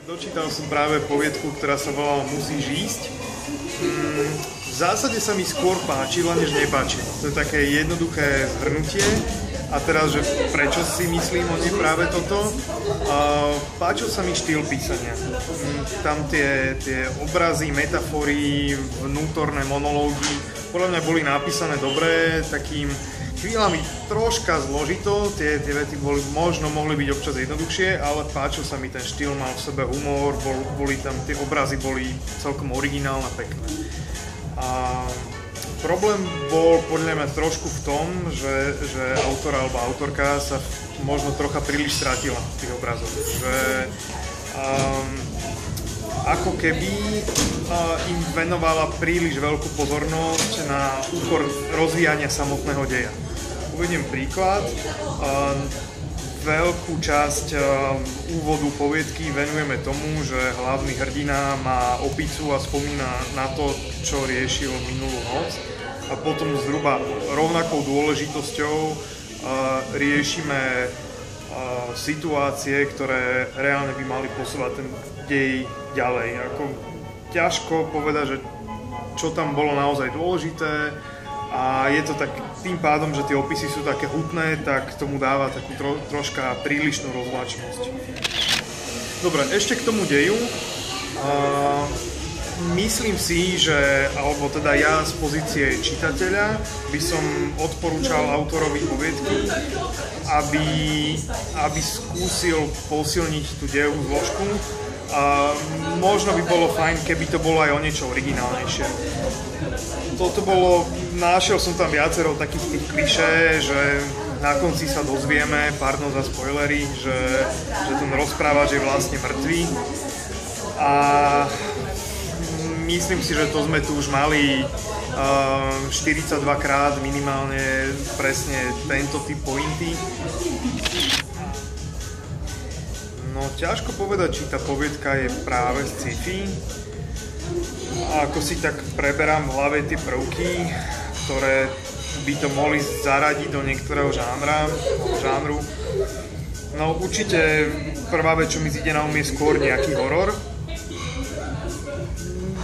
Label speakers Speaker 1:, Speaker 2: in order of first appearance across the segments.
Speaker 1: Dočítal som práve poviedku, ktorá sa volala Musíš ísť. V zásade sa mi skôr páčila, než nepáči. To je také jednoduché zhrnutie. A teraz, že prečo si myslím o nej práve toto? Páčil sa mi štýl písania. Tam tie obrazy, metafory, vnútorné monológy podľa mňa boli napísané dobre, takým chvíľami troška zložito, tie vety možno mohli byť občas jednoduchšie, ale páčil sa mi ten štýl, mal v sebe humor, boli tam, tie obrazy boli celkom originálne, pekné. Problém bol podľa mňa trošku v tom, že autor alebo autorka sa možno trocha príliš stratila v tých obrazoch. Že ako keby im venovala príliš veľkú pozornosť na úkor rozvíjania samotného deja. Uvediem príklad. Veľkú časť úvodu poviedky venujeme tomu, že hlavný hrdina má opicu a spomína na to, čo riešil minulú noc. A potom zhruba rovnakou dôležitosťou riešime situácie, ktoré reálne by mali posúvať ten dej ďalej. Ťažko povedať, že čo tam bolo naozaj dôležité, a je to tak tým pádom, že tie opisy sú také hutné, tak tomu dáva takú troška prílišnú rozvláčnosť. Dobre, ešte k tomu deju. Myslím si, že, alebo teda ja z pozície čitateľa by som odporúčal autorovi poviedky, aby skúsil posilniť tú dejovú zložku. Možno by bolo fajn, keby to bolo aj o niečo originálnejšie. Našiel som tam viacero takých tých klišé, že na konci sa dozvieme, pardon za spoilery, že ten rozprávač je vlastne mŕtvý. A myslím si, že to sme tu už mali 42 krát minimálne presne tento typ pointy. No ťažko povedať, či tá poviedka je práve sci-fi. A ako si tak preberám v hlave tie prvky, ktoré by to mohli zaradiť do niektorého žánru. No určite prvá vec, čo mi ide na um, je skôr nejaký horor.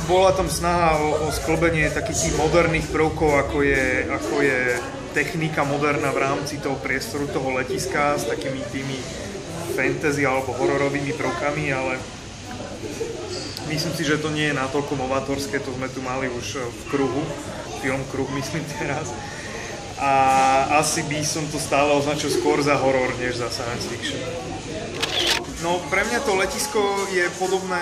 Speaker 1: Bola tam snaha o sklbenie takých tých moderných prvkov, ako je technika moderná v rámci toho priestoru, toho letiska s takými tými fantasy alebo hororovými prvkami, ale myslím si, že to nie je natoľko novatorské, to sme tu mali už v Kruhu, film Kruh myslím teraz. A asi by som to stále označil skôr za horor, než za science fiction. No pre mňa to letisko je podobné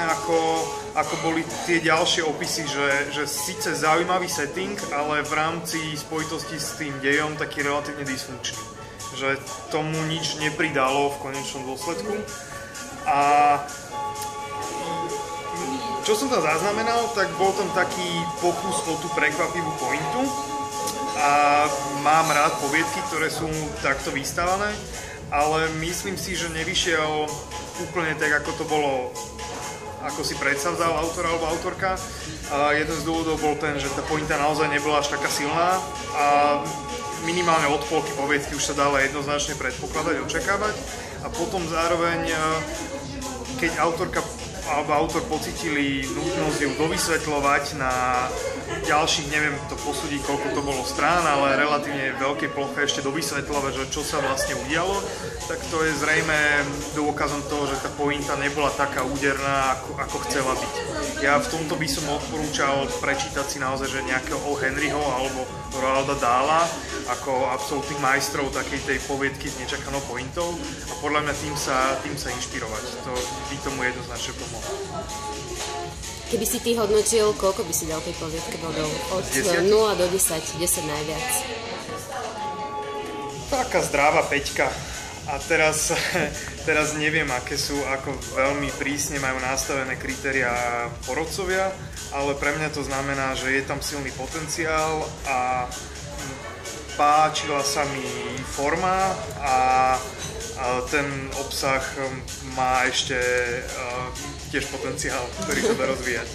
Speaker 1: ako boli tie ďalšie opisy, že síce zaujímavý setting, ale v rámci spojitosti s tým dejom taký relatívne dysfunkčný. Že tomu nič nepridalo v konečnom dôsledku. A čo som tam zaznamenal, tak bol tam taký pokus o tú prekvapivú pointu. A mám rád poviedky, ktoré sú takto vystavané, ale myslím si, že nevyšiel úplne tak, ako to bolo, ako si predsavzal autor alebo autorka. Jeden z dôvodov bol ten, že tá pointa naozaj nebola až taká silná a minimálne od polky poviedky už sa dala jednoznačne predpokladať, očakávať. A potom zároveň, keď autorka alebo autor pocítili nutnosť ju dovysvetľovať na ďalších, neviem to posúdiť, koľko to bolo strán, ale relatívne veľké ploche ešte dovysvetľovať, že čo sa vlastne udialo, tak to je zrejme dôkazom toho, že tá pointa nebola taká úderná, ako chcela byť. Ja v tomto by som odporúčal prečítať si naozaj, že nejakého O. Henryho alebo Roalda Dahla ako absolútnych majstrov takej tej poviedky s nečakanou pointou a podľa mňa tým sa inšpirovať. To by tomu jednoznačne pomohlo.
Speaker 2: Keby si ty hodnotil, koľko by si dal tej poviedke bodov? Od 0 do 10, 10 najviac.
Speaker 1: Taká zdravá 5. A teraz neviem, aké sú, ako veľmi prísne majú nastavené kritériá porodcovia, ale pre mňa to znamená, že je tam silný potenciál a páčila sa mi forma a ten obsah má ešte tiež potenciál, ktorý sa dá rozvíjať.